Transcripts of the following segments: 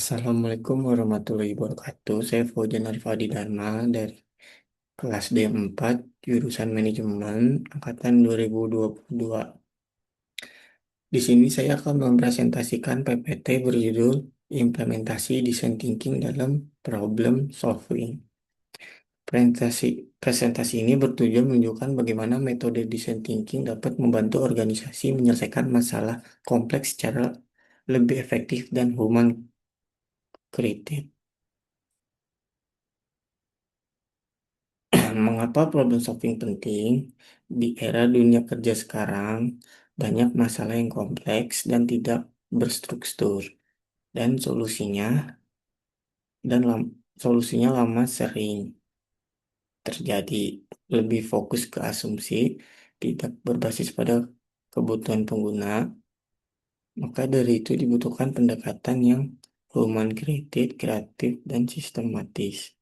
Assalamualaikum warahmatullahi wabarakatuh. Saya Fauzan Arifadi Dharma dari kelas D4, jurusan Manajemen, angkatan 2022. Di sini saya akan mempresentasikan PPT berjudul Implementasi Design Thinking dalam Problem Solving. Presentasi, presentasi ini bertujuan menunjukkan bagaimana metode design thinking dapat membantu organisasi menyelesaikan masalah kompleks secara lebih efektif dan human kritis. Mengapa problem solving penting? Di era dunia kerja sekarang, banyak masalah yang kompleks dan tidak berstruktur, dan dan lam- solusinya lama sering terjadi. Lebih fokus ke asumsi, tidak berbasis pada kebutuhan pengguna. Maka dari itu dibutuhkan pendekatan yang human created, kreatif, dan sistematis.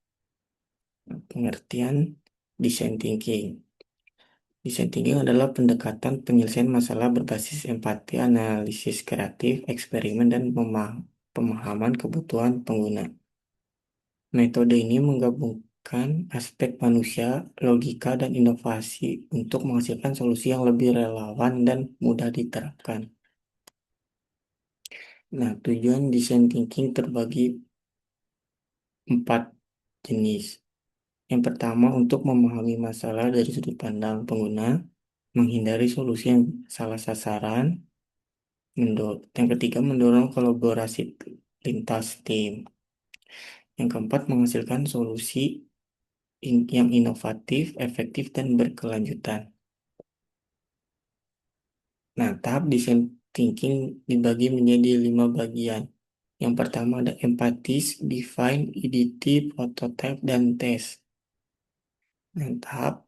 Pengertian design thinking. Design thinking adalah pendekatan penyelesaian masalah berbasis empati, analisis kreatif, eksperimen, dan pemahaman kebutuhan pengguna. Metode ini menggabungkan aspek manusia, logika, dan inovasi untuk menghasilkan solusi yang lebih relevan dan mudah diterapkan. Nah, tujuan design thinking terbagi empat jenis. Yang pertama, untuk memahami masalah dari sudut pandang pengguna, menghindari solusi yang salah sasaran. Yang ketiga, mendorong kolaborasi lintas tim. Yang keempat, menghasilkan solusi yang inovatif, efektif, dan berkelanjutan. Nah, tahap design thinking dibagi menjadi 5 bagian. Yang pertama ada empatis, define, EDT, prototype, dan test. Nah, tahap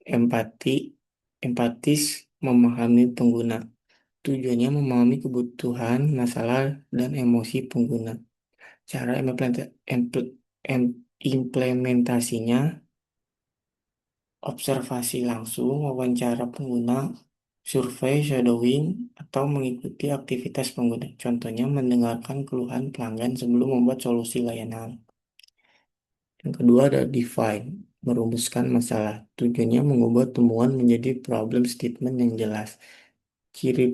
empati, empatis memahami pengguna. Tujuannya memahami kebutuhan, masalah, dan emosi pengguna. Cara implementasinya, observasi langsung, wawancara pengguna, survei, shadowing, atau mengikuti aktivitas pengguna. Contohnya mendengarkan keluhan pelanggan sebelum membuat solusi layanan. Yang kedua ada define, merumuskan masalah. Tujuannya mengubah temuan menjadi problem statement yang jelas. Ciri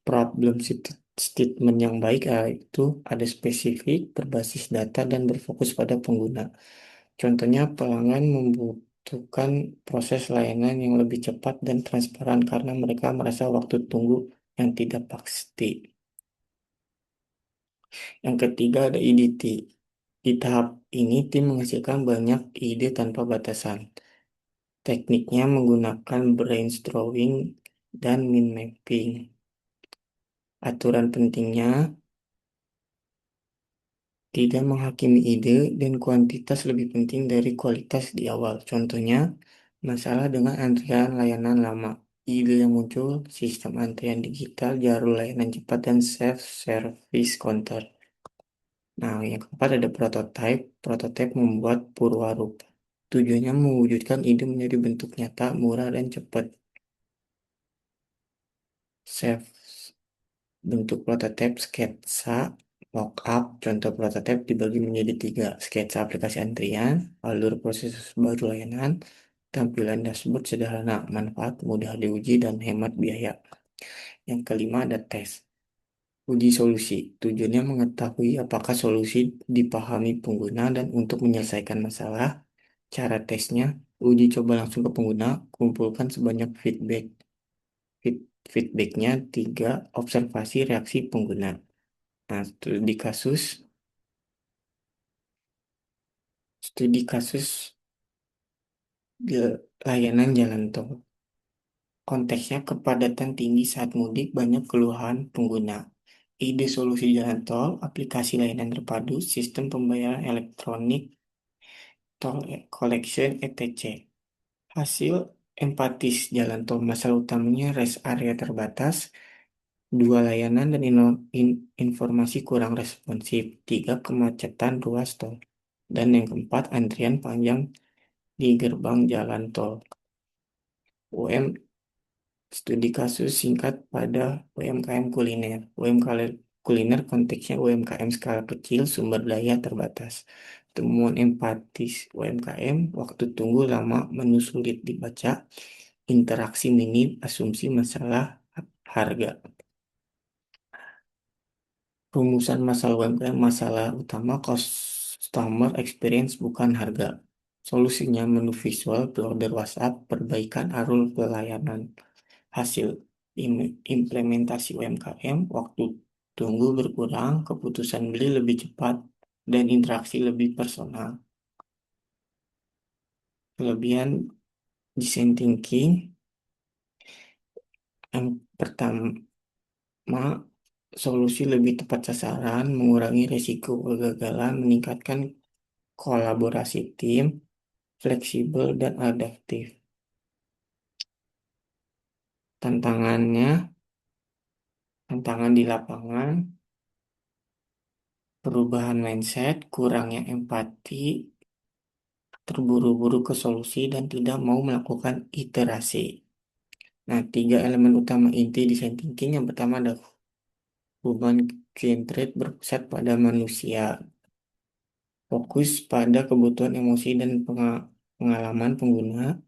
problem statement yang baik yaitu ada spesifik, berbasis data, dan berfokus pada pengguna. Contohnya, pelanggan membutuhkan proses layanan yang lebih cepat dan transparan karena mereka merasa waktu tunggu yang tidak pasti. Yang ketiga ada EDT. Di tahap ini, tim menghasilkan banyak ide tanpa batasan. Tekniknya menggunakan brainstorming dan mind mapping. Aturan pentingnya, tidak menghakimi ide dan kuantitas lebih penting dari kualitas di awal. Contohnya, masalah dengan antrian layanan lama. Ide yang muncul, sistem antrian digital, jalur layanan cepat, dan self-service counter. Nah, yang keempat ada prototype. Prototype membuat purwarupa. Tujuannya mewujudkan ide menjadi bentuk nyata, murah, dan cepat. Self Bentuk prototipe sketsa mockup. Contoh prototipe dibagi menjadi tiga: sketsa aplikasi antrian, alur proses baru layanan, tampilan dashboard sederhana, manfaat mudah diuji dan hemat biaya. Yang kelima ada tes. Uji solusi. Tujuannya mengetahui apakah solusi dipahami pengguna dan untuk menyelesaikan masalah. Cara tesnya, uji coba langsung ke pengguna, kumpulkan sebanyak feedbacknya, tiga, observasi reaksi pengguna. Nah, studi kasus di layanan jalan tol. Konteksnya kepadatan tinggi saat mudik, banyak keluhan pengguna. Ide solusi jalan tol, aplikasi layanan terpadu, sistem pembayaran elektronik, tol collection, etc. Hasil empatis jalan tol, masalah utamanya rest area terbatas, dua layanan dan informasi kurang responsif, tiga kemacetan ruas tol, dan yang keempat antrian panjang di gerbang jalan tol. UM Studi kasus singkat pada UMKM kuliner. kuliner konteksnya UMKM skala kecil, sumber daya terbatas. Temuan empatis UMKM, waktu tunggu lama, menu sulit dibaca, interaksi minim, asumsi masalah harga. Rumusan masalah UMKM, masalah utama customer experience bukan harga. Solusinya menu visual, pre-order WhatsApp, perbaikan arul pelayanan. Hasil implementasi UMKM, waktu tunggu berkurang, keputusan beli lebih cepat, dan interaksi lebih personal. Kelebihan design thinking, yang pertama, solusi lebih tepat sasaran, mengurangi risiko kegagalan, meningkatkan kolaborasi tim, fleksibel dan adaptif. Tantangannya, tantangan di lapangan, perubahan mindset, kurangnya empati, terburu-buru ke solusi dan tidak mau melakukan iterasi. Nah, tiga elemen utama inti design thinking yang pertama adalah human centered, berpusat pada manusia, fokus pada kebutuhan emosi dan pengalaman pengguna,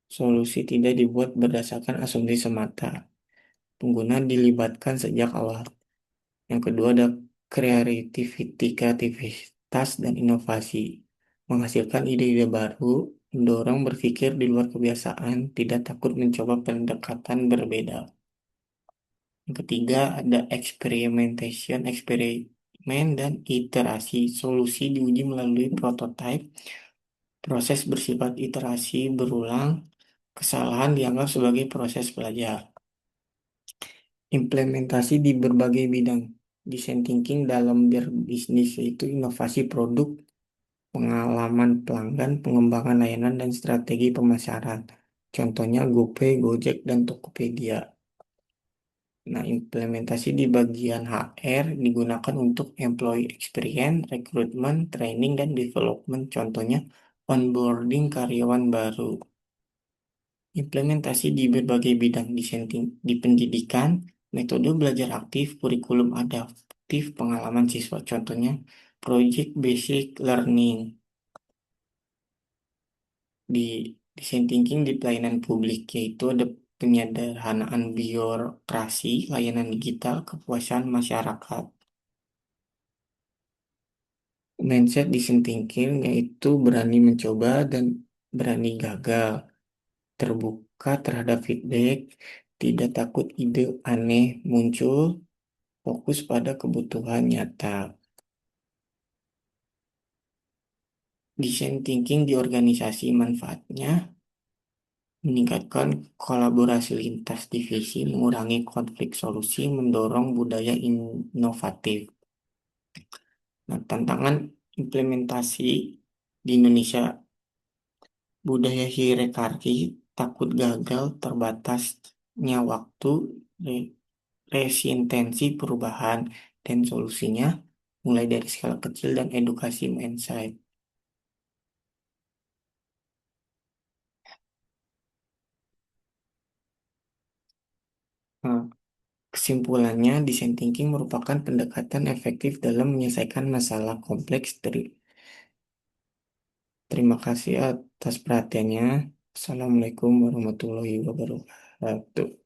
solusi tidak dibuat berdasarkan asumsi semata, pengguna dilibatkan sejak awal. Yang kedua ada kreativitas dan inovasi, menghasilkan ide-ide baru, mendorong berpikir di luar kebiasaan, tidak takut mencoba pendekatan berbeda. Yang ketiga ada experimentation, eksperimen dan iterasi, solusi diuji melalui prototype, proses bersifat iterasi berulang, kesalahan dianggap sebagai proses belajar. Implementasi di berbagai bidang. Design thinking dalam berbisnis yaitu inovasi produk, pengalaman pelanggan, pengembangan layanan, dan strategi pemasaran. Contohnya GoPay, Gojek, dan Tokopedia. Nah, implementasi di bagian HR digunakan untuk employee experience, rekrutmen, training, dan development. Contohnya onboarding karyawan baru. Implementasi di berbagai bidang di pendidikan, metode belajar aktif, kurikulum adaptif, pengalaman siswa. Contohnya project basic learning. Di design thinking di pelayanan publik, yaitu ada penyederhanaan birokrasi, layanan digital, kepuasan masyarakat. Mindset design thinking yaitu berani mencoba dan berani gagal, terbuka terhadap feedback, tidak takut ide aneh muncul, fokus pada kebutuhan nyata. Design thinking di organisasi manfaatnya meningkatkan kolaborasi lintas divisi, mengurangi konflik solusi, mendorong budaya inovatif. Nah, tantangan implementasi di Indonesia, budaya hierarki, takut gagal, terbatasnya waktu, re- resistensi perubahan, dan solusinya mulai dari skala kecil dan edukasi mindset. Nah, kesimpulannya, design thinking merupakan pendekatan efektif dalam menyelesaikan masalah kompleks. Terima kasih atas perhatiannya. Assalamualaikum warahmatullahi wabarakatuh.